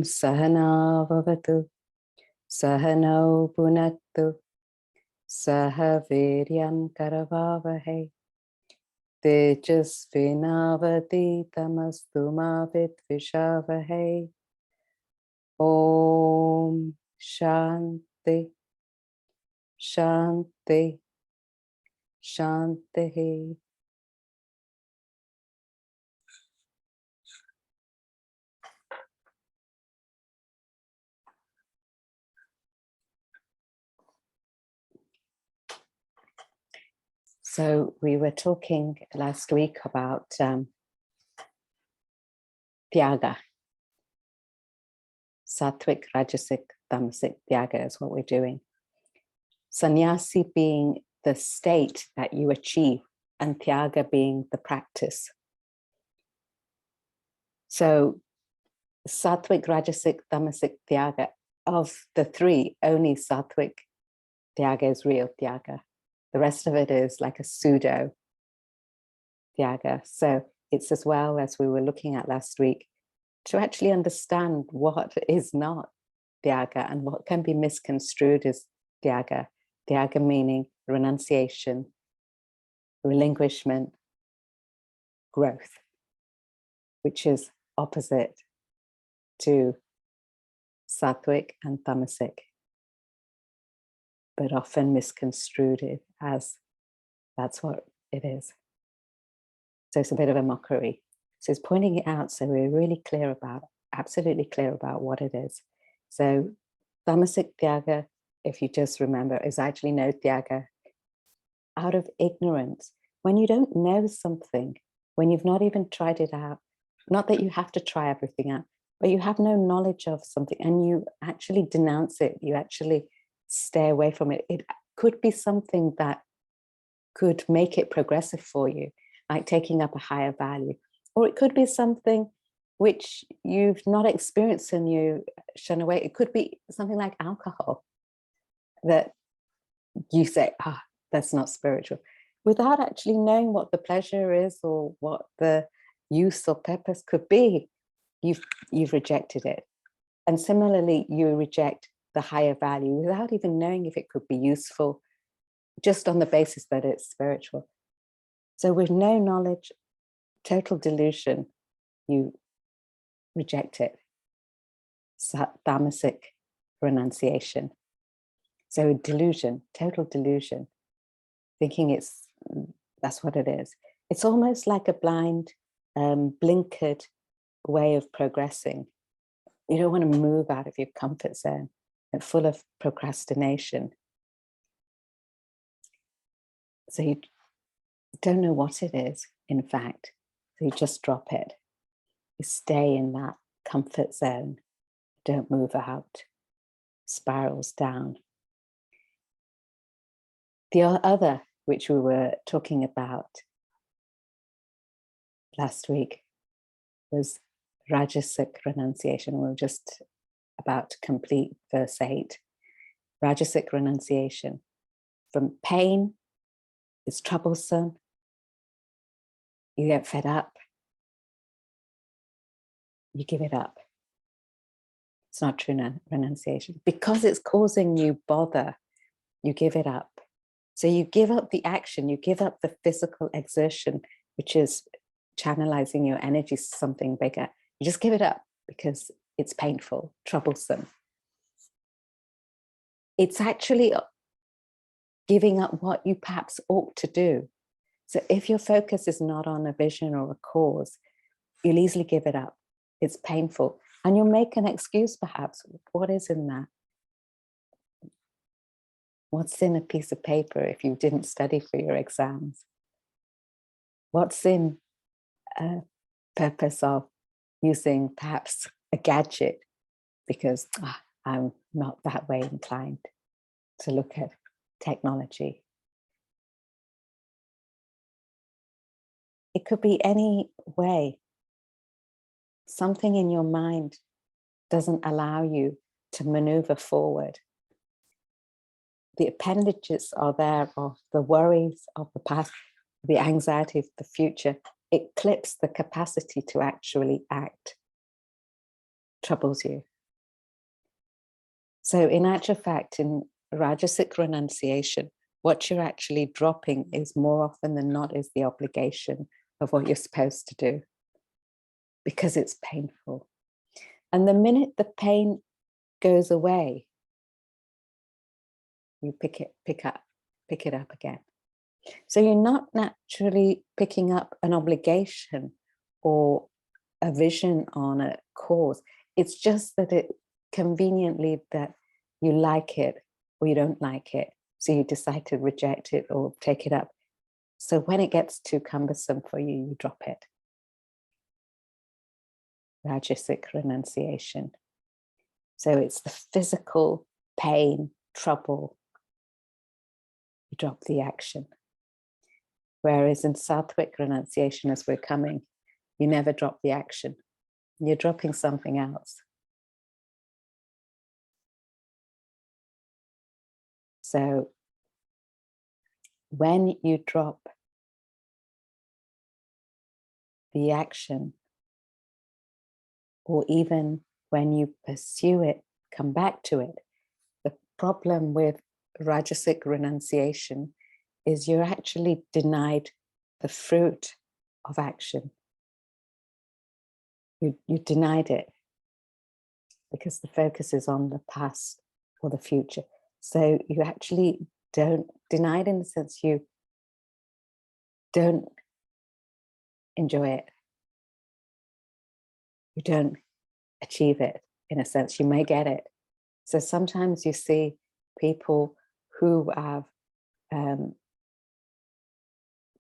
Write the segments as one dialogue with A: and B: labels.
A: Sahana Vavatu Sahano Punaktu Saha Viryam Karavavahe Tejasvinavati Tamastu Ma Vidvishavahe. Om Shanti Shanti Shanti. So we were talking last week about Tyaga. Sattvik, Rajasik, Tamasic, Tyaga is what we're doing. Sannyasi being the state that you achieve, and Tyaga being the practice. So Sattvik, Rajasik, Tamasic, Tyaga, of the three, only Sattvik Tyaga is real Tyaga. The rest of it is like a pseudo Tyaga. So it's as well, as we were looking at last week, to actually understand what is not Tyaga and what can be misconstrued as Tyaga. Tyaga meaning renunciation, relinquishment, growth, which is opposite to Sattvik and Tamasic, but often misconstrued as that's what it is. So it's a bit of a mockery. So it's pointing it out so we're really clear about, absolutely clear about what it is. So Tamasic Tyaga, if you just remember, is actually no Tyaga out of ignorance. When you don't know something, when you've not even tried it out, not that you have to try everything out, but you have no knowledge of something and you actually denounce it, you actually stay away from it. It could be something that could make it progressive for you, like taking up a higher value. Or it could be something which you've not experienced and you shun away. It could be something like alcohol that you say, that's not spiritual, without actually knowing what the pleasure is or what the use or purpose could be. You've rejected it. And similarly, you reject the higher value without even knowing if it could be useful, just on the basis that it's spiritual. So with no knowledge, total delusion, you reject it. Tamasic renunciation. So delusion, total delusion, thinking that's what it is. It's almost like a blind, blinkered way of progressing. You don't want to move out of your comfort zone and full of procrastination. So you don't know what it is, in fact. So you just drop it. You stay in that comfort zone. Don't move out. Spirals down. The other, which we were talking about last week, was Rajasik renunciation. We were just about to complete verse 8. Rajasik renunciation. From pain, it's troublesome. You get fed up. You give it up. It's not true renunciation. Because it's causing you bother, you give it up. So you give up the action, you give up the physical exertion, which is channelizing your energy to something bigger. You just give it up because it's painful, troublesome. It's actually giving up what you perhaps ought to do. So if your focus is not on a vision or a cause, you'll easily give it up. It's painful. And you'll make an excuse perhaps. What is in that? What's in a piece of paper if you didn't study for your exams? What's in a purpose of using perhaps a gadget because I'm not that way inclined to look at technology? It could be any way. Something in your mind doesn't allow you to maneuver forward. The appendages are there of the worries of the past, the anxiety of the future. It clips the capacity to actually act, troubles you. So in actual fact, in Rajasik renunciation, what you're actually dropping is more often than not is the obligation of what you're supposed to do, because it's painful. And the minute the pain goes away, you pick it up again. So you're not naturally picking up an obligation or a vision on a cause. It's just that it conveniently that you like it or you don't like it. So you decide to reject it or take it up. So when it gets too cumbersome for you, you drop it. Rajasic renunciation. So it's the physical pain, trouble. You drop the action. Whereas in Sattvik renunciation, as we're coming, you never drop the action. You're dropping something else. So when you drop the action, or even when you pursue it, come back to it, the problem with Rajasic renunciation is you're actually denied the fruit of action. You denied it because the focus is on the past or the future. So you actually don't deny it in the sense you don't enjoy it. You don't achieve it in a sense. You may get it. So sometimes you see people who have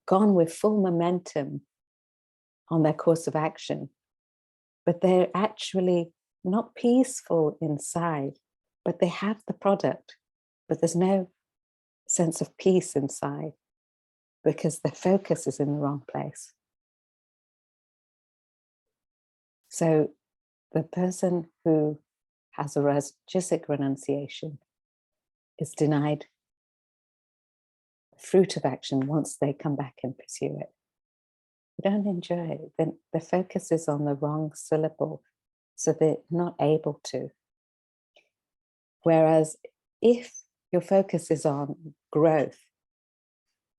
A: gone with full momentum on their course of action, but they're actually not peaceful inside, but they have the product, but there's no sense of peace inside because the focus is in the wrong place. So the person who has a Rajasic renunciation is denied the fruit of action once they come back and pursue it. They don't enjoy it. Then the focus is on the wrong syllable, so they're not able to. Whereas if your focus is on growth,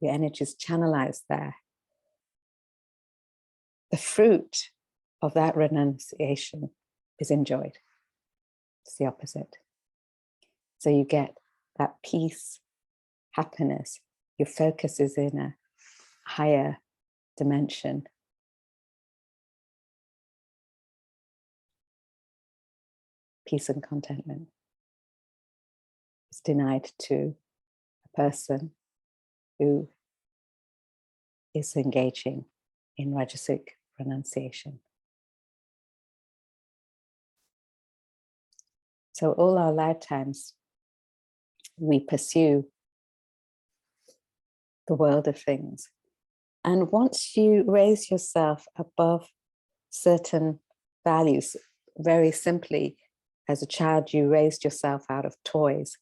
A: your energy is channelized there, the fruit of that renunciation is enjoyed. It's the opposite. So you get that peace, happiness. Your focus is in a higher dimension. Peace and contentment is denied to a person who is engaging in Rajasic renunciation. So all our lifetimes, we pursue the world of things. And once you raise yourself above certain values, very simply, as a child, you raised yourself out of toys.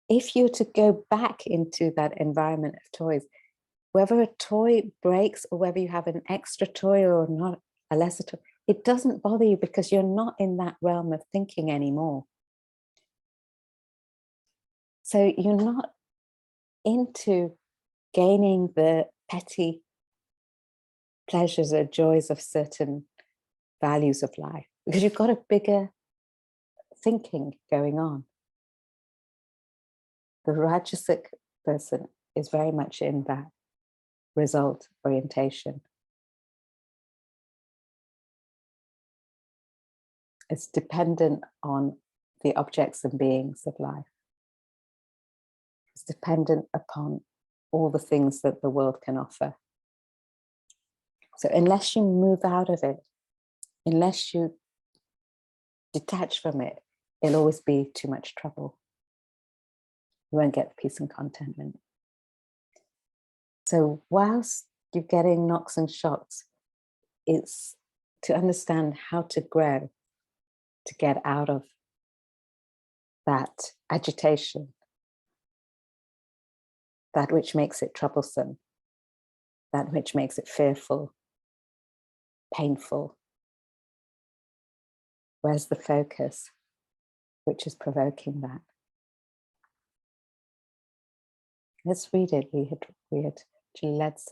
A: If you were to go back into that environment of toys, whether a toy breaks or whether you have an extra toy or not, a lesser toy, it doesn't bother you because you're not in that realm of thinking anymore. So you're not into gaining the petty pleasures or joys of certain values of life because you've got a bigger thinking going on. The Rajasic person is very much in that result orientation. It's dependent on the objects and beings of life. It's dependent upon all the things that the world can offer. So unless you move out of it, unless you detach from it, it'll always be too much trouble. You won't get the peace and contentment. So whilst you're getting knocks and shocks, it's to understand how to grow, to get out of that agitation, that which makes it troublesome, that which makes it fearful, painful. Where's the focus which is provoking that? Let's read it. We had actually let's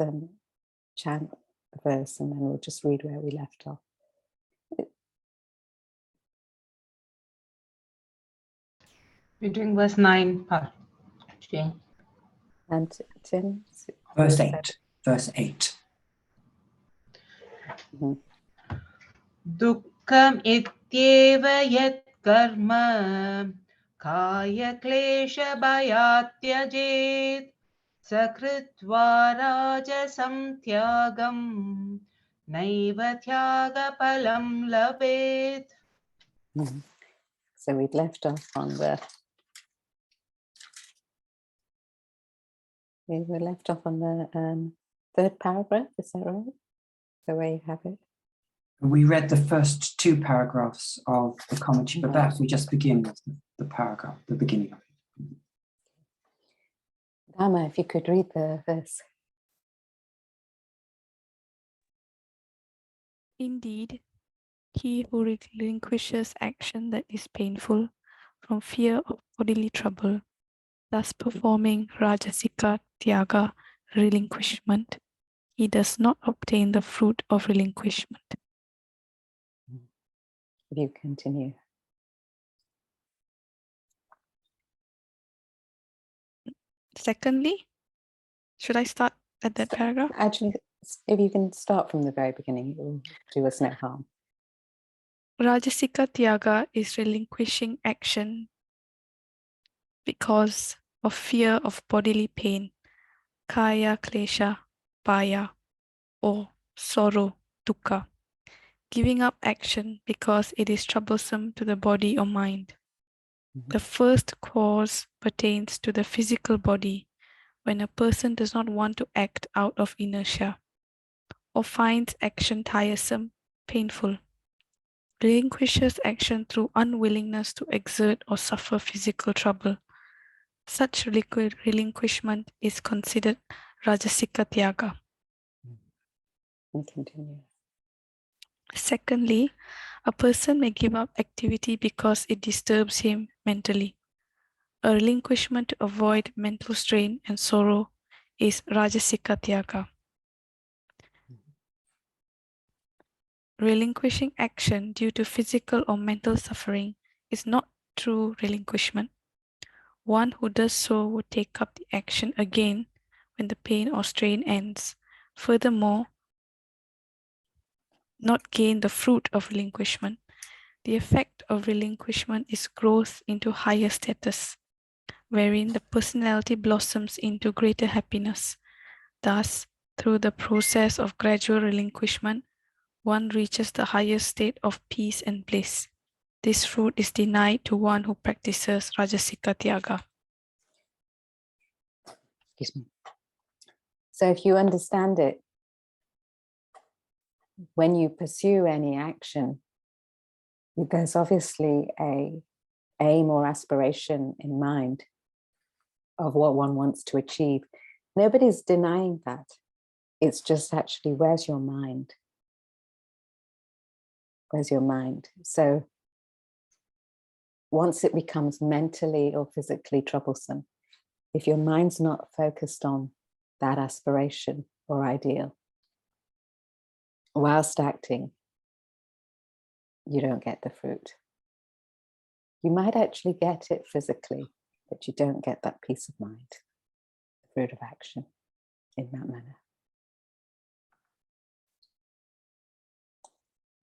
A: chant the verse, and then we'll just read where we left off.
B: We're doing verse 9 part.
A: And Tim?
C: Verse 8. Verse 8.
B: Dukkam ityeva yat karma kaya klesha bhayat tyajet sakritva rajasam tyagam naiva tyaga palam labet.
A: So we'd left off on the third paragraph, is that right? The way you have it?
C: We read the first 2 paragraphs of the commentary, but perhaps we just begin with the paragraph, the beginning of it.
A: Dharma, if you could read the verse.
D: Indeed, he who relinquishes action that is painful from fear of bodily trouble, thus performing Rajasika Tyaga relinquishment, he does not obtain the fruit of relinquishment.
A: If you continue.
D: Secondly, should I start at that paragraph?
A: Actually, if you can start from the very beginning, it will do us no harm.
D: Rajasika Tyaga is relinquishing action because of fear of bodily pain, kaya klesha, paya, or sorrow, dukkha. Giving up action because it is troublesome to the body or mind. The first cause pertains to the physical body, when a person does not want to act out of inertia, or finds action tiresome, painful, relinquishes action through unwillingness to exert or suffer physical trouble. Such relinquishment is considered Rajasika Tyaga.
A: And continue.
D: Secondly, a person may give up activity because it disturbs him mentally. A relinquishment to avoid mental strain and sorrow is Rajasika Tyaga. Relinquishing action due to physical or mental suffering is not true relinquishment. One who does so would take up the action again when the pain or strain ends. Furthermore, not gain the fruit of relinquishment. The effect of relinquishment is growth into higher status, wherein the personality blossoms into greater happiness. Thus, through the process of gradual relinquishment, one reaches the highest state of peace and bliss. This fruit is denied to one who practices Rajasika Tyaga.
A: Excuse me. So if you understand it, when you pursue any action, there's obviously a aim or aspiration in mind of what one wants to achieve. Nobody's denying that. It's just actually, where's your mind? Where's your mind? So once it becomes mentally or physically troublesome, if your mind's not focused on that aspiration or ideal, whilst acting, you don't get the fruit. You might actually get it physically, but you don't get that peace of mind, the fruit of action in that manner.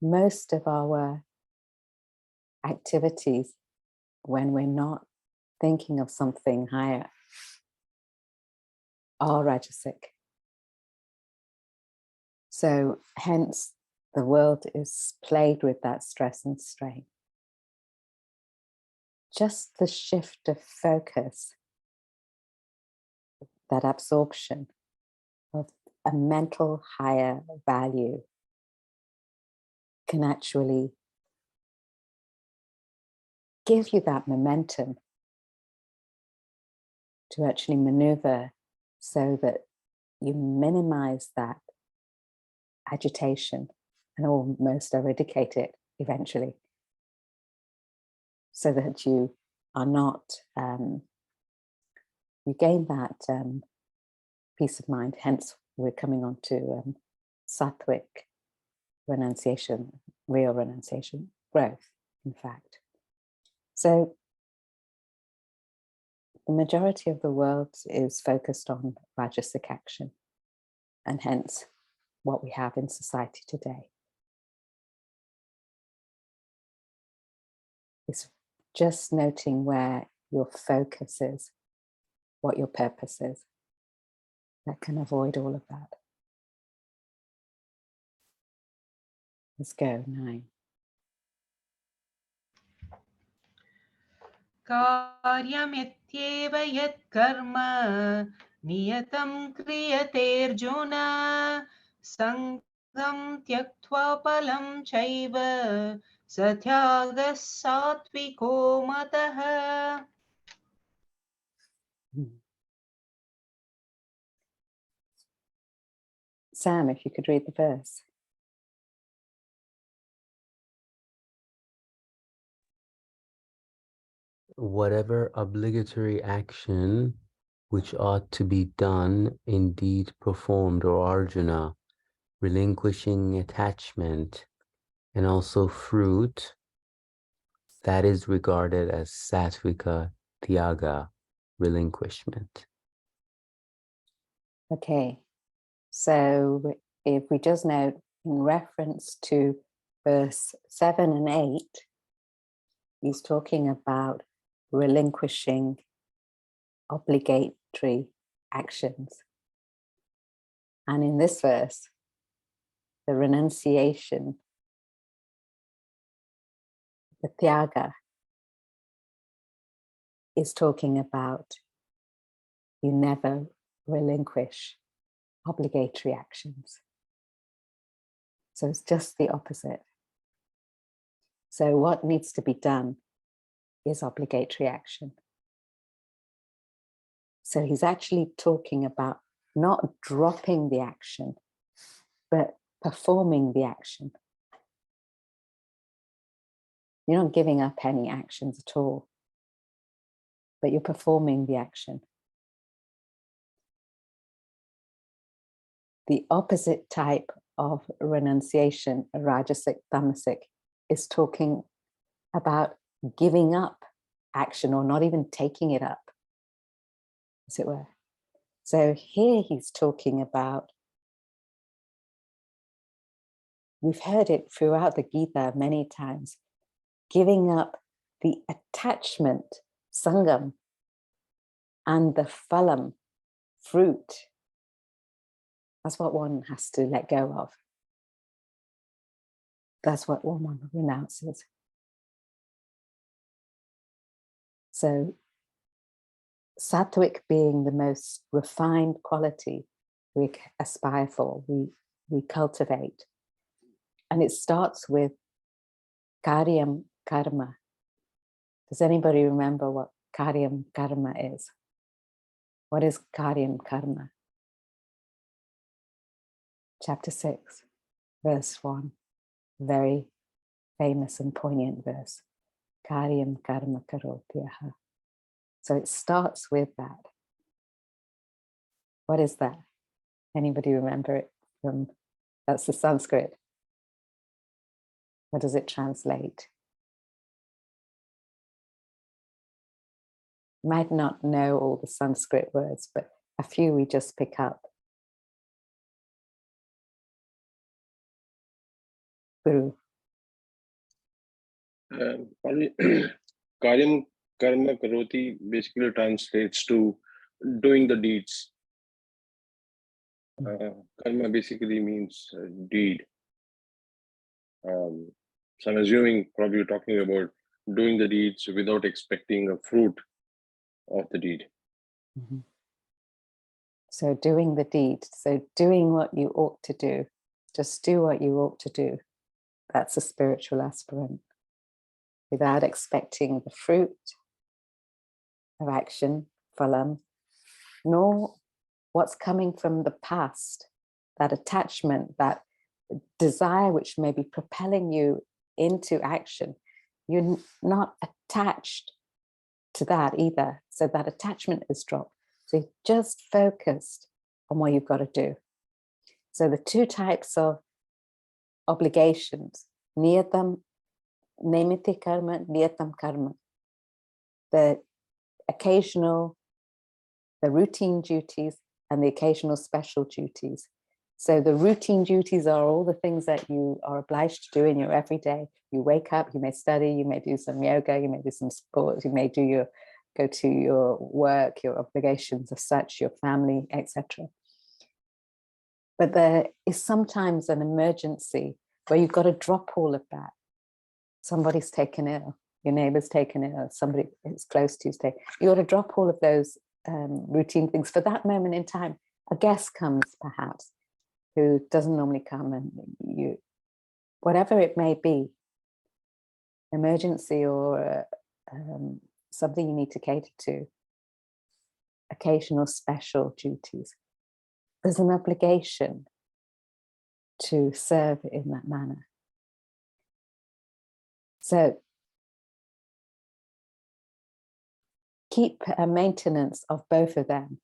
A: Most of our activities, when we're not thinking of something higher, are Rajasic. So hence the world is plagued with that stress and strain. Just the shift of focus, that absorption of a mental higher value, can actually give you that momentum to actually maneuver so that you minimize that agitation and almost eradicate it eventually. so that you are not, you gain that peace of mind. Hence, we're coming on to Sattvik renunciation, real renunciation, growth, in fact. So the majority of the world is focused on Rajasik action, and hence what we have in society today. It's just noting where your focus is, what your purpose is. That can avoid all of that. Let's go, 9.
B: कार्यमित्येव यत्कर्म नियतं क्रियतेऽर्जुन सङ्गं त्यक्त्वा फलं चैव स त्यागः सात्विको मतः.
A: Sam, if you could read the verse.
E: Whatever obligatory action which ought to be done indeed performed, O Arjuna, relinquishing attachment and also fruit, that is regarded as Sattvika Tyaga, relinquishment.
A: Okay, so if we just note in reference to verse 7 and 8, he's talking about relinquishing obligatory actions. And in this verse, the renunciation, the Tyaga, is talking about you never relinquish obligatory actions. So it's just the opposite. So what needs to be done is obligatory action. So he's actually talking about not dropping the action, but performing the action. You're not giving up any actions at all, but you're performing the action. The opposite type of renunciation, Rajasik, Tamasic, is talking about giving up action or not even taking it up, as it were. So here he's talking about, we've heard it throughout the Gita many times, giving up the attachment, sangam, and the phalam, fruit. That's what one has to let go of. That's what one renounces. So Sattvik being the most refined quality we aspire for, we cultivate. And it starts with karyam karma. Does anybody remember what karyam karma is? What is karyam karma? Chapter 6, verse 1. Very famous and poignant verse. Karyam karma karotyaha. So it starts with that. What is that? Anybody remember it from, that's the Sanskrit. What does it translate? You might not know all the Sanskrit words, but a few we just pick up. Guru.
F: Karyam karma karoti basically translates to doing the deeds. Karma basically means deed. So I'm assuming probably you're talking about doing the deeds without expecting a fruit of the deed.
A: Mm-hmm. So doing the deed, so doing what you ought to do, just do what you ought to do. That's a spiritual aspirant, without expecting the fruit of action, phalam, nor what's coming from the past, that attachment, that desire which may be propelling you into action. you're not attached to that either. So that attachment is dropped. So you're just focused on what you've got to do. So the two types of obligations, niyatam, nemiti karma, niyatam karma, the occasional, the routine duties and the occasional special duties. So the routine duties are all the things that you are obliged to do in your everyday. You wake up, you may study, you may do some yoga, you may do some sports, you may go to your work, your obligations as such, your family, etc. But there is sometimes an emergency where you've got to drop all of that. Somebody's taken ill, your neighbor's taken ill, somebody is close to you, you got to drop all of those routine things. For that moment in time, a guest comes perhaps who doesn't normally come, and you, whatever it may be, emergency or something you need to cater to, occasional special duties. There's an obligation to serve in that manner. So keep a maintenance of both of them,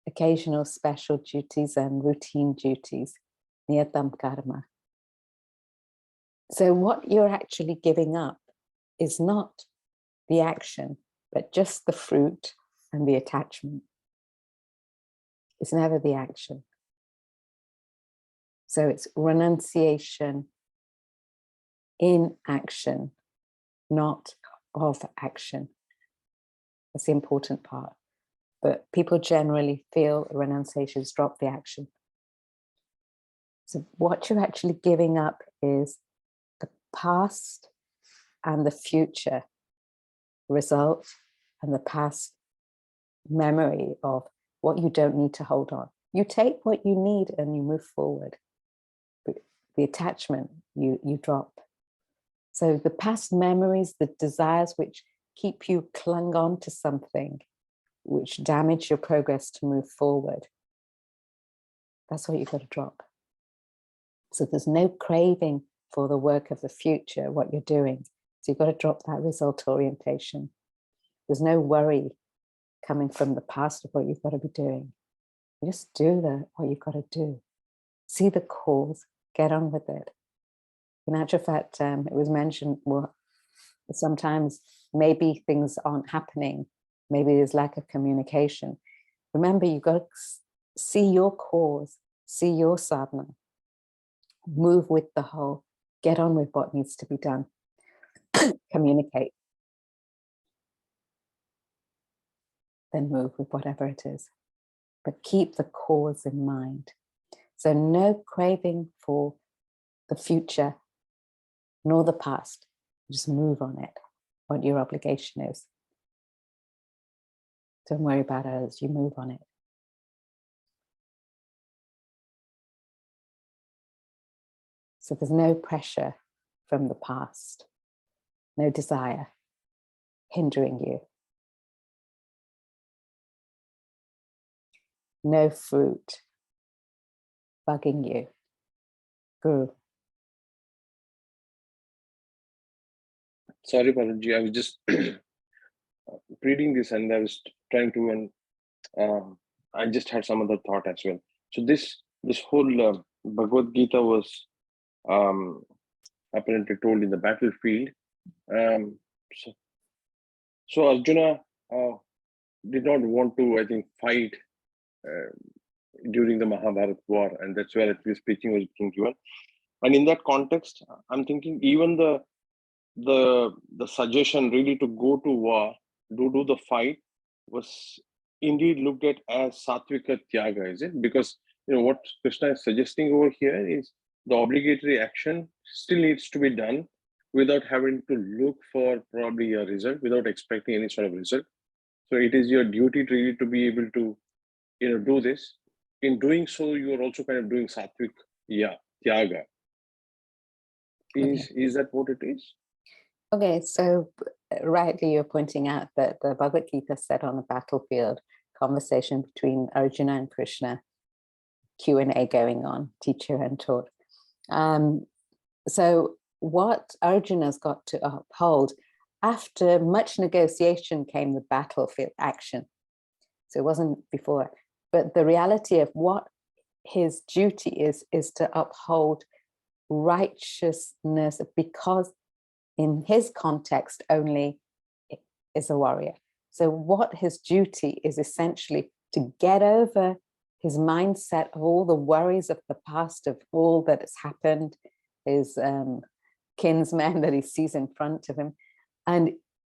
A: occasional special duties and routine duties, niyatam karma. So what you're actually giving up is not the action, but just the fruit and the attachment. It's never the action. So it's renunciation in action, not of action. That's the important part. But people generally feel renunciations drop the action. So what you're actually giving up is the past and the future result and the past memory of what you don't need to hold on. You take what you need and you move forward. But the attachment you drop. So the past memories, the desires which keep you clung on to something, which damage your progress to move forward, that's what you've got to drop. So there's no craving for the work of the future, what you're doing. So you've got to drop that result orientation. There's no worry coming from the past of what you've got to be doing. You just do what you've got to do. See the cause, get on with it. In actual fact, it was mentioned, well, sometimes maybe things aren't happening. Maybe there's lack of communication. Remember, you've got to see your cause, see your sadhana, move with the whole, get on with what needs to be done, communicate, then move with whatever it is. But keep the cause in mind. So no craving for the future, nor the past. Just move on it, what your obligation is. Don't worry about others, you move on it. So there's no pressure from the past, no desire hindering you. No fruit bugging you. Guru.
F: Sorry, Paranji, I was just reading this and I was trying to, and I just had some other thought as well. So this whole Bhagavad Gita was apparently told in the battlefield. So Arjuna did not want to, I think, fight during the Mahabharata war, and that's where this preaching was being given. And in that context, I'm thinking even the suggestion really to go to war, do the fight, was indeed looked at as Sattvika Tyaga, is it? Because what Krishna is suggesting over here is the obligatory action still needs to be done without having to look for probably a result, without expecting any sort of result. So it is your duty really to be able to do this. In doing so, you are also kind of doing Sattvik Tyaga. Is that what it is?
A: Okay, so rightly you're pointing out that the Bhagavad Gita said on the battlefield, conversation between Arjuna and Krishna, Q&A going on, teacher and taught. So what Arjuna's got to uphold, after much negotiation came the battlefield action. So it wasn't before, but the reality of what his duty is to uphold righteousness, because in his context only is a warrior. So what his duty is essentially to get over his mindset of all the worries of the past, of all that has happened, his kinsmen that he sees in front of him. And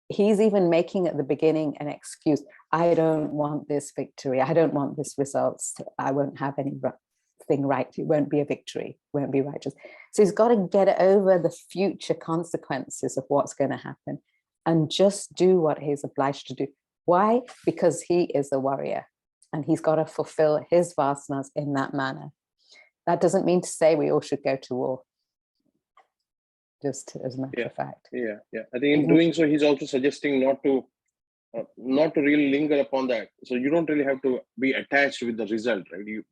A: he's even making at the beginning an excuse. I don't want this victory. I don't want this results. I won't have anything right. It won't be a victory. It won't be righteous. So he's got to get over the future consequences of what's going to happen and just do what he's obliged to do. Why? Because he is a warrior and he's got to fulfill his vasanas in that manner. That doesn't mean to say we all should go to war. Just as a matter of fact.
F: Yeah. I think in doing so, he's also suggesting not to really linger upon that. So you don't really have to be attached with the result, right?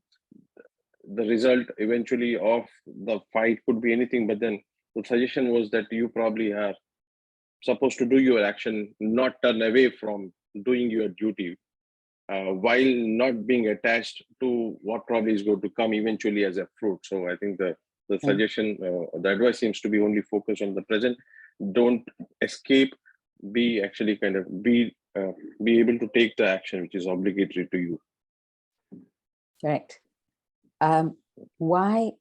F: The result eventually of the fight could be anything, but then the suggestion was that you probably are supposed to do your action, not turn away from doing your duty, while not being attached to what probably is going to come eventually as a fruit. So I think the suggestion, the advice seems to be only focused on the present. Don't escape. Be actually kind of be able to take the action which is obligatory to you.
A: Correct. Why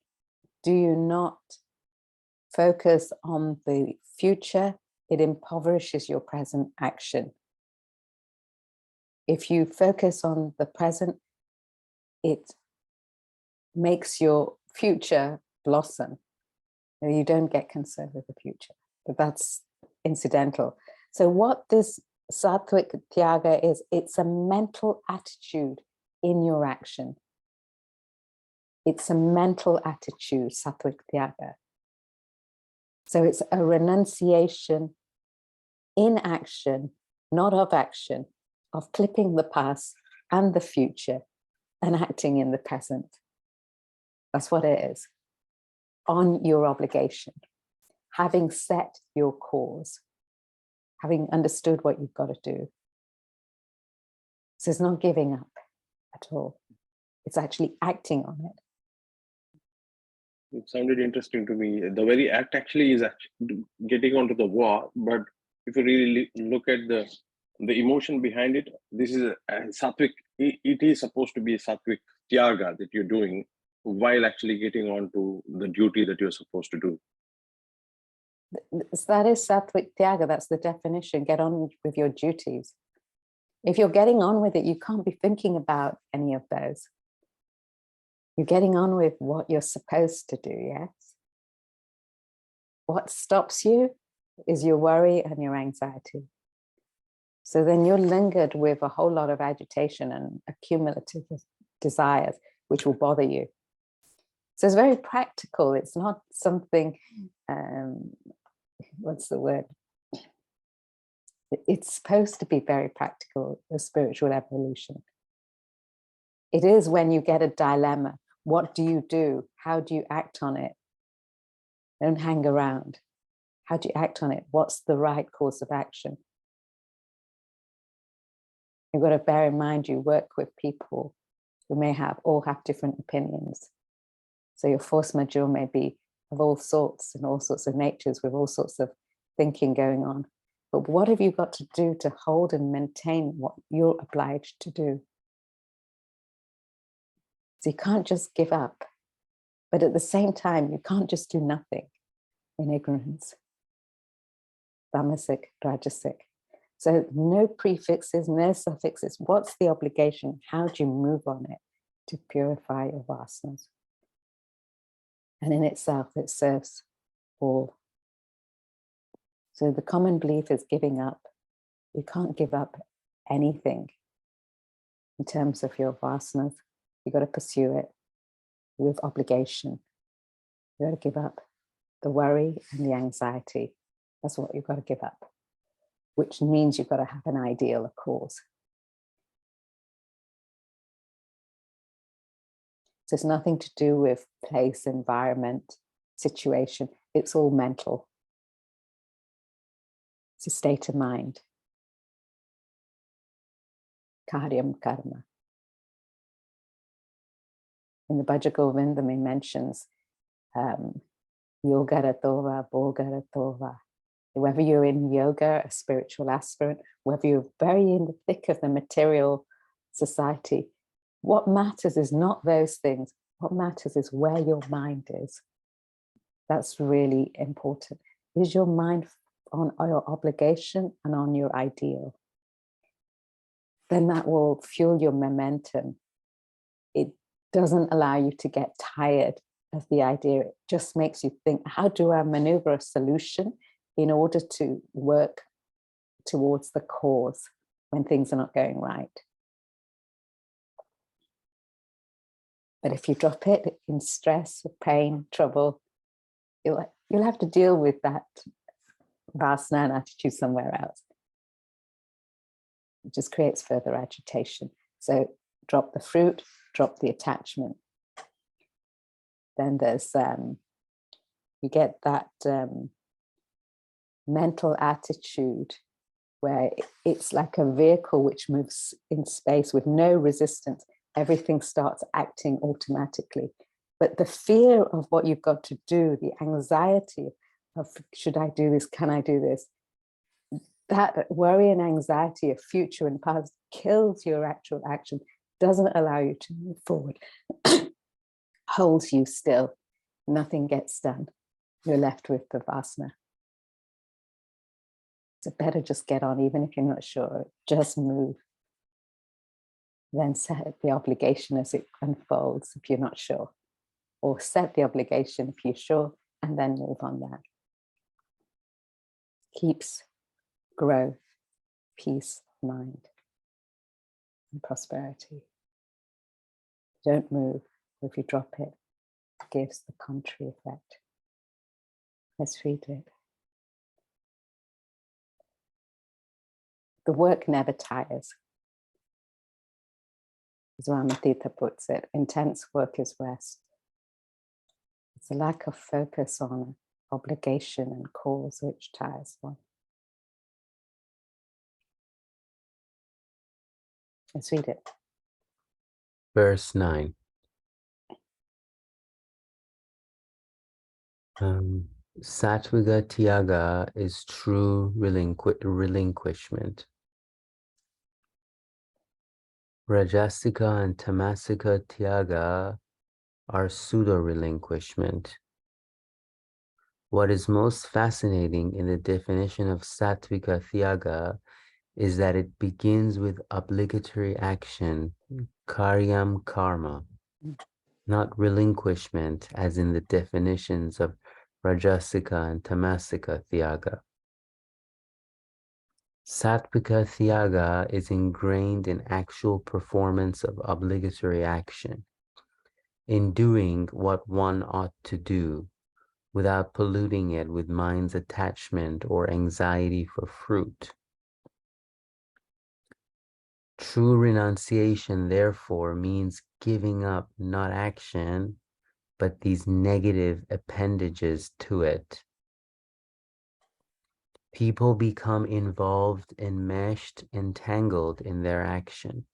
A: do you not focus on the future? It impoverishes your present action. If you focus on the present, it makes your future blossom. You don't get concerned with the future, but that's incidental. So what this Sattvik Tyaga is, it's a mental attitude in your action. It's a mental attitude, Sattvik Tyaga. So it's a renunciation in action, not of action, of clipping the past and the future and acting in the present. That's what it is. On your obligation, having set your cause, having understood what you've got to do. So it's not giving up at all. It's actually acting on it.
F: It sounded interesting to me. The very act actually is actually getting onto the war, but if you really look at the emotion behind it, this is a Sattvik. It is supposed to be a Sattvik Tyaga that you're doing while actually getting on to the duty that you're supposed to do.
A: That is Sattvik Tyaga. That's the definition. Get on with your duties. If you're getting on with it, you can't be thinking about any of those. You're getting on with what you're supposed to do, yes? What stops you is your worry and your anxiety. So then you're lingered with a whole lot of agitation and accumulative desires, which will bother you. So it's very practical. It's not something, what's the word? It's supposed to be very practical, the spiritual evolution. It is when you get a dilemma. What do you do? How do you act on it? Don't hang around. How do you act on it? What's the right course of action? You've got to bear in mind you work with people who may all have different opinions. So your force majeure may be of all sorts and all sorts of natures with all sorts of thinking going on. But what have you got to do to hold and maintain what you're obliged to do? So you can't just give up. But at the same time, you can't just do nothing in ignorance. Tamasic, Rajasik. So no prefixes, no suffixes. What's the obligation? How do you move on it to purify your vasanas? And in itself, it serves all. So the common belief is giving up. You can't give up anything in terms of your vasanas. You've got to pursue it with obligation. You've got to give up the worry and the anxiety. That's what you've got to give up, which means you've got to have an ideal, a cause. So it's nothing to do with place, environment, situation. It's all mental. It's a state of mind. Karyam karma. In the Bhagavad Gita, he mentions yoga ratova, bhoga ratova. Whether you're in yoga, a spiritual aspirant, whether you're very in the thick of the material society, what matters is not those things. What matters is where your mind is. That's really important. Is your mind on your obligation and on your ideal? Then that will fuel your momentum. It doesn't allow you to get tired of the idea. It just makes you think, how do I maneuver a solution in order to work towards the cause when things are not going right? But if you drop it in stress, pain, trouble, you'll have to deal with that vasana and attitude somewhere else. It just creates further agitation. So drop the fruit, drop the attachment. Then there's, you get that mental attitude where it's like a vehicle which moves in space with no resistance. Everything starts acting automatically. But the fear of what you've got to do, the anxiety of, should I do this? Can I do this? That worry and anxiety of future and past kills your actual action, doesn't allow you to move forward, holds you still. Nothing gets done. You're left with the vasana. So better just get on, even if you're not sure, just move. Then set the obligation as it unfolds if you're not sure. Or set the obligation if you're sure, and then move on that. Keeps growth, peace of mind, and prosperity. Don't move, or if you drop it, it gives the contrary effect. Let's read it. The work never tires. As Ramatita puts it, intense work is rest. It's a lack of focus on obligation and cause which tires one. Let's read it.
E: Verse 9. Sattvika Tyaga is true relinquishment. Rajasika and Tamasika Tyaga are pseudo-relinquishment. What is most fascinating in the definition of Sattvika Tyaga is that it begins with obligatory action, karyam karma, not relinquishment as in the definitions of Rajasika and Tamasika Tyaga. Sattvika Tyaga is ingrained in actual performance of obligatory action, in doing what one ought to do, without polluting it with mind's attachment or anxiety for fruit. True renunciation, therefore, means giving up not action, but these negative appendages to it. People become involved, enmeshed, entangled in their action,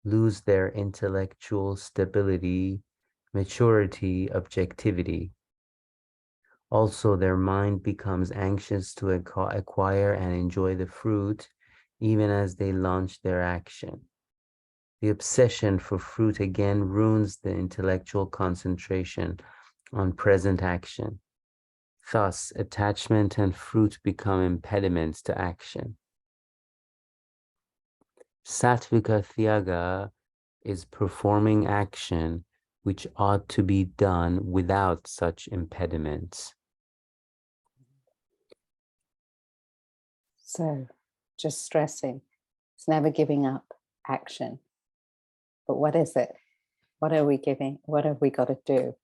E: lose their intellectual stability, maturity, objectivity. Also, their mind becomes anxious to acquire and enjoy the fruit, even as they launch their action. The obsession for fruit again ruins the intellectual concentration on present action. Thus, attachment and fruit become impediments to action. Sattvika Tyaga is performing action which ought to be done without such impediments.
A: So, just stressing, it's never giving up action. But what is it? What are we giving? What have we got to do?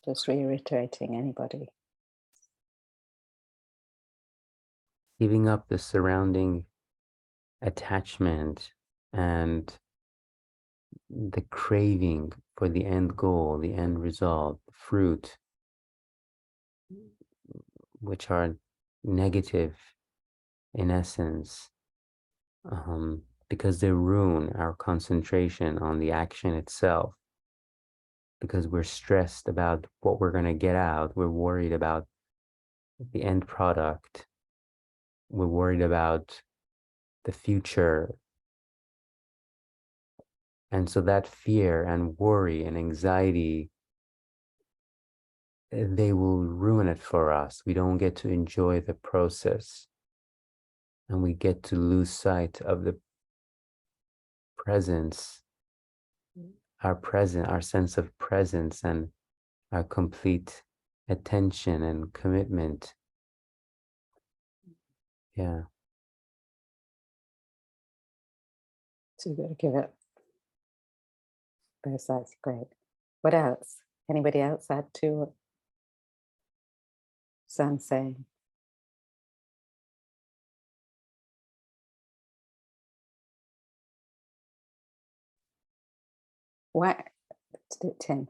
A: Just reiterating, anybody.
E: Giving up the surrounding attachment and the craving for the end goal, the end result, fruit, which are negative in essence, because they ruin our concentration on the action itself, because we're stressed about what we're going to get out, we're worried about the end product, we're worried about the future. And so that fear and worry and anxiety, they will ruin it for us. We don't get to enjoy the process, and we get to lose sight of the presence, our sense of presence, and our complete attention and commitment. Yeah.
A: So you've got to give it both sides. Great. What else? Anybody else add to what Sam's saying? Why, Tim?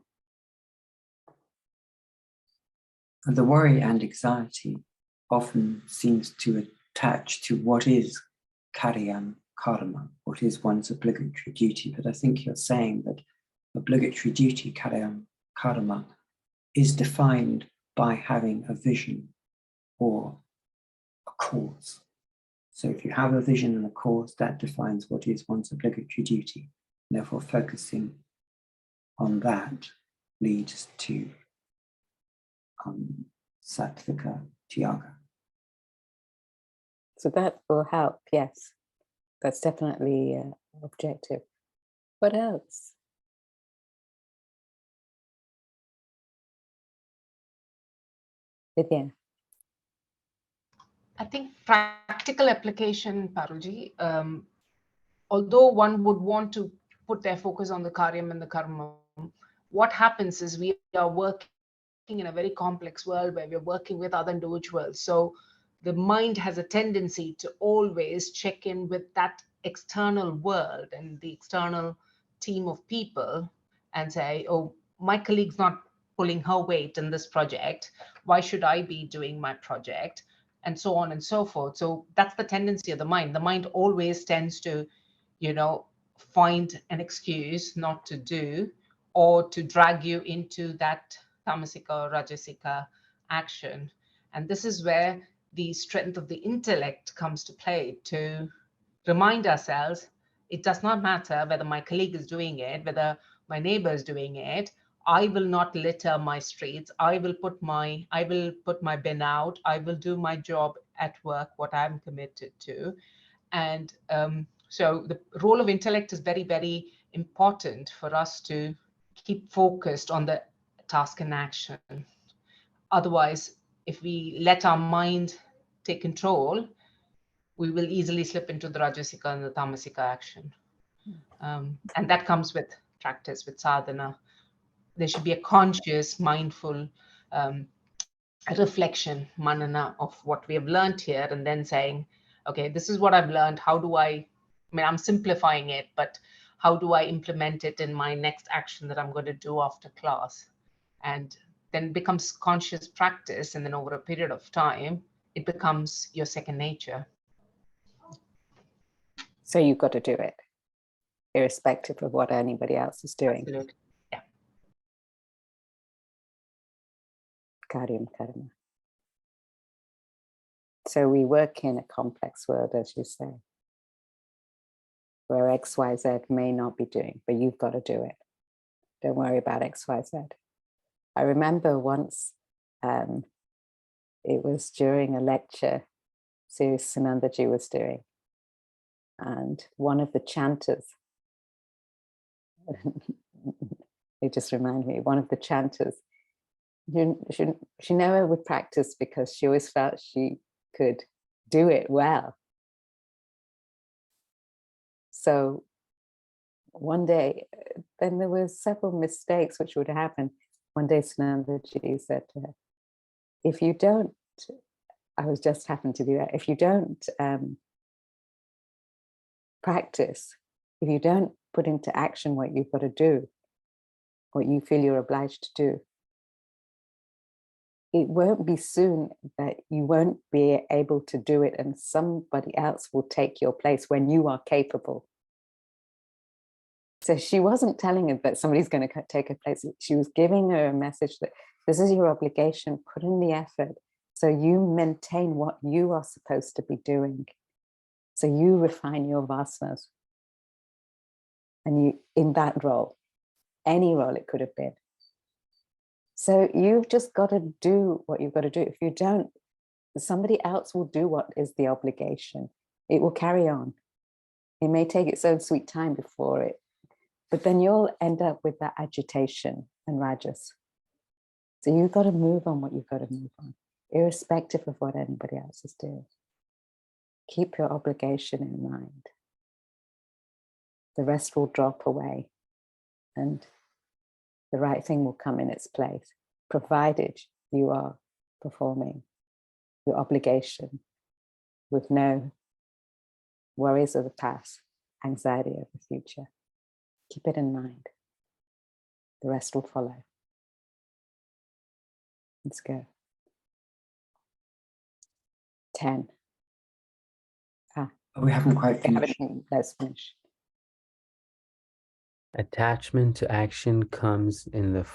C: And the worry and anxiety often seems to attach to what is karyam karma, what is one's obligatory duty. But I think you're saying that obligatory duty, karyam karma, is defined by having a vision or a cause. So if you have a vision and a cause, that defines what is one's obligatory duty. Therefore, focusing on that leads to Sattvika, Tyaga.
A: So that will help, yes. That's definitely objective. What else? Vidya.
B: I think practical application, Parulji, although one would want to put their focus on the karyam and the karma, what happens is we are working in a very complex world where we're working with other individuals. So the mind has a tendency to always check in with that external world and the external team of people and say, oh, my colleague's not pulling her weight in this project. Why should I be doing my project? And so on and so forth. So that's the tendency of the mind. The mind always tends to, find an excuse not to do, or to drag you into that tamasika or rajasika action. And this is where the strength of the intellect comes to play, to remind ourselves, it does not matter whether my colleague is doing it, whether my neighbor is doing it. I will not litter my streets. I will put my bin out. I will do my job at work, what I'm committed to. And so the role of intellect is very, very important for us to keep focused on the task and action. Otherwise, if we let our mind take control, we will easily slip into the rajasika and the tamasika action. And that comes with practice, with sadhana. There should be a conscious, mindful reflection, manana, of what we have learned here, and then saying, okay, this is what I've learned. How do I'm simplifying it, but how do I implement it in my next action that I'm going to do after class? And then becomes conscious practice. And then over a period of time, it becomes your second nature.
A: So you've got to do it, irrespective of what anybody else is doing.
B: Absolutely. Yeah.
A: Karyam karma. So we work in a complex world, as you say, where X, Y, Z may not be doing, but you've got to do it. Don't worry about X, Y, Z. I remember once, it was during a lecture Sri Sanandaji was doing, and one of the chanters, it just reminded me, one of the chanters, she never would practice because she always felt she could do it well. So one day, then there were several mistakes which would happen. One day Sanandaji said to her, if you don't, I was just happened to do that, if you don't practice, if you don't put into action what you've got to do, what you feel you're obliged to do, it won't be soon that you won't be able to do it and somebody else will take your place when you are capable. So she wasn't telling her that somebody's going to take her place. She was giving her a message that this is your obligation, put in the effort so you maintain what you are supposed to be doing. So you refine your vasanas. And you, in that role, any role it could have been. So you've just got to do what you've got to do. If you don't, somebody else will do what is the obligation. It will carry on. It may take its own sweet time before it, but then you'll end up with that agitation and rajas. So you've got to move on what you've got to move on, irrespective of what anybody else is doing. Keep your obligation in mind. The rest will drop away and the right thing will come in its place, provided you are performing your obligation with no worries of the past, anxiety of the future. Keep it in mind. The rest will follow. Let's go. 10.
C: We haven't quite finished.
A: Let's finish.
E: Attachment to action comes in the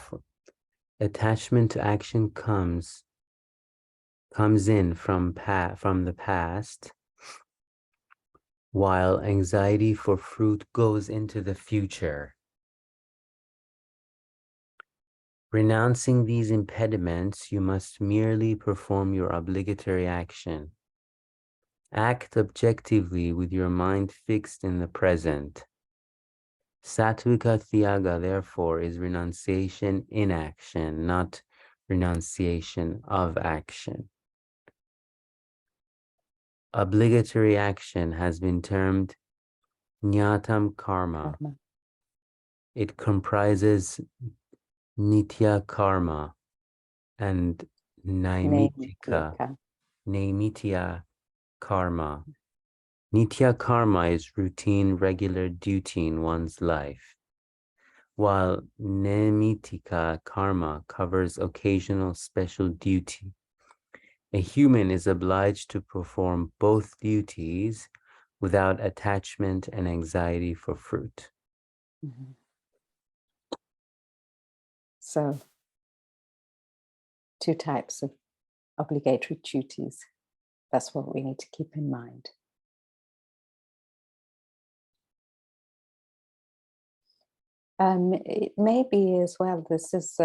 E: attachment to action comes in from the past, while anxiety for fruit goes into the future. Renouncing these impediments, you must merely perform your obligatory action. Act objectively with your mind fixed in the present. Sattvika Tyaga, therefore, is renunciation in action, not renunciation of action. Obligatory action has been termed Jnatam karma. It comprises nitya karma and naimitya karma. Nitya karma is routine, regular duty in one's life, while naimitya karma covers occasional special duty. A human is obliged to perform both duties without attachment and anxiety for fruit.
A: Mm-hmm. So, 2 types of obligatory duties. That's what we need to keep in mind. It may be as well, this is,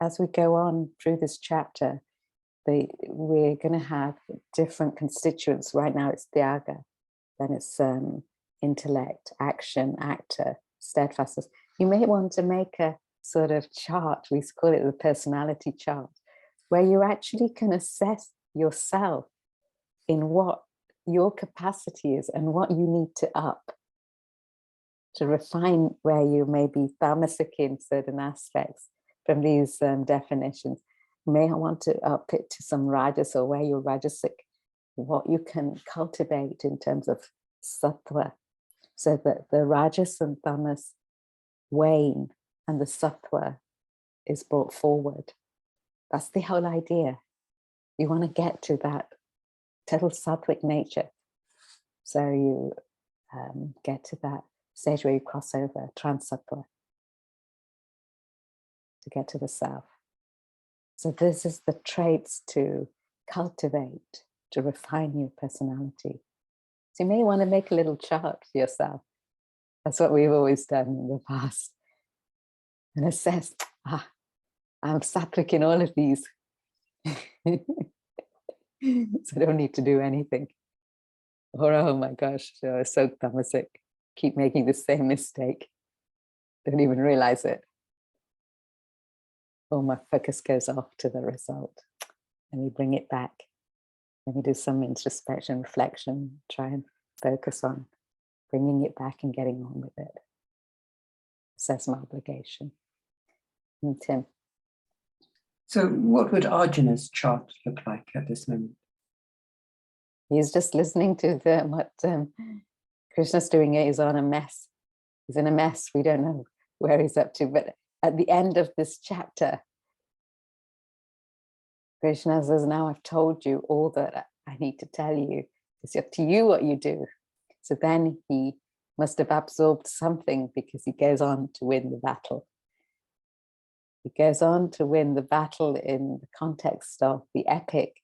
A: as we go on through this chapter, we're going to have different constituents. Right now it's Tyaga, then it's intellect, action, actor, steadfastness. You may want to make a sort of chart, we call it the personality chart, where you actually can assess yourself in what your capacity is and what you need to up to refine where you may be tamasic in certain aspects from these definitions. You may want to up it to some rajas, or where you're rajasic, what you can cultivate in terms of sattva, so that the rajas and tamas wane and the sattva is brought forward. That's the whole idea. You want to get to that total sattvic nature. So you get to that stage where you cross over, trans-sattva, to get to the self. So this is the traits to cultivate, to refine your personality. So you may want to make a little chart for yourself. That's what we've always done in the past. And assess, I'm sattvic in all of these. So I don't need to do anything. Or, oh my gosh, so tamasic. Keep making the same mistake. Don't even realize it. Or my focus goes off to the result. And we bring it back. And we do some introspection, reflection, try and focus on bringing it back and getting on with it. Assess my obligation. And Tim.
C: So what would Arjuna's chart look like at this moment?
A: He's just listening to what Krishna's doing. He's on a mess. He's in a mess. We don't know where he's up to, but at the end of this chapter, Krishna says, now I've told you all that I need to tell you. It's up to you what you do. So then he must have absorbed something, because he goes on to win the battle. He goes on to win the battle in the context of the epic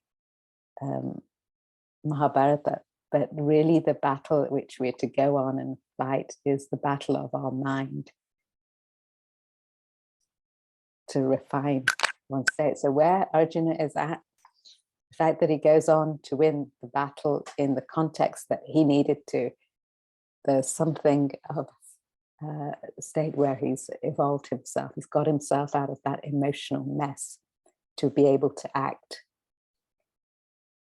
A: Mahabharata. But really the battle at which we're to go on and fight is the battle of our mind, to refine one state. So where Arjuna is at, the fact that he goes on to win the battle in the context that he needed to, there's something of a state where he's evolved himself. He's got himself out of that emotional mess to be able to act.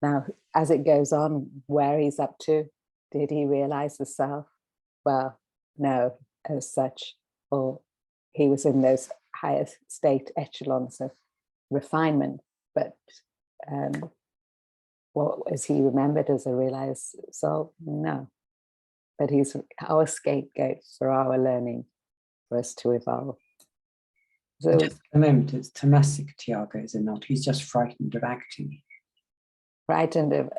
A: Now, as it goes on, where he's up to, did he realize the self? Well, no, as such, or he was in those higher state echelons of refinement, but what was he remembered as a realized soul? No, but he's our scapegoat for our learning, for us to evolve. So
C: just a moment, it's tamasic Tyaga, is it not? He's just frightened of acting.
A: frightened of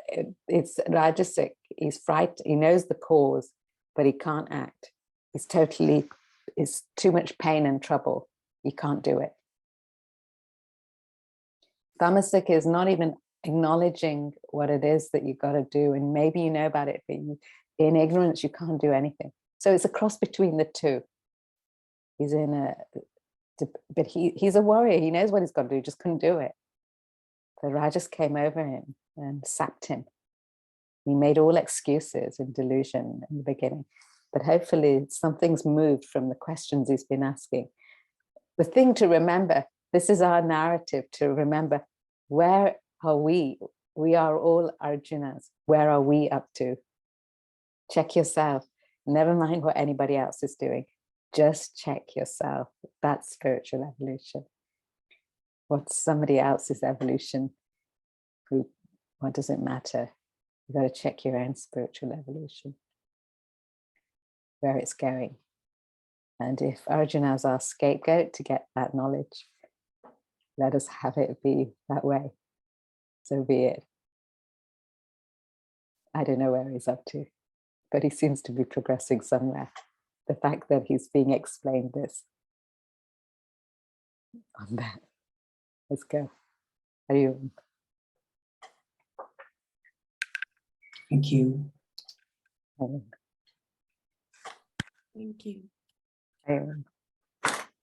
A: it's Rajasik. He's frightened, he knows the cause, but he can't act. He's totally, it's too much pain and trouble. He can't do it. Tamasic is not even acknowledging what it is that you've got to do, and maybe you know about it, but in ignorance you can't do anything. So it's a cross between the two. He's in a, but he's a warrior. He knows what he's got to do, just couldn't do it. The Rajas came over him and sapped him. He made all excuses and delusion in the beginning, but hopefully something's moved from the questions he's been asking. The thing to remember, this is our narrative to remember, where are we? We are all Arjunas. Where are we up to? Check yourself. Never mind what anybody else is doing. Just check yourself. That's spiritual evolution. What's somebody else's evolution? What does it matter? You've got to check your own spiritual evolution, where it's going. And if Arjuna is our scapegoat to get that knowledge, let us have it be that way. So be it. I don't know where he's up to, but he seems to be progressing somewhere. The fact that he's being explained this on that. Let's go. Are you?
C: Thank you.
D: Thank you.
A: Are you?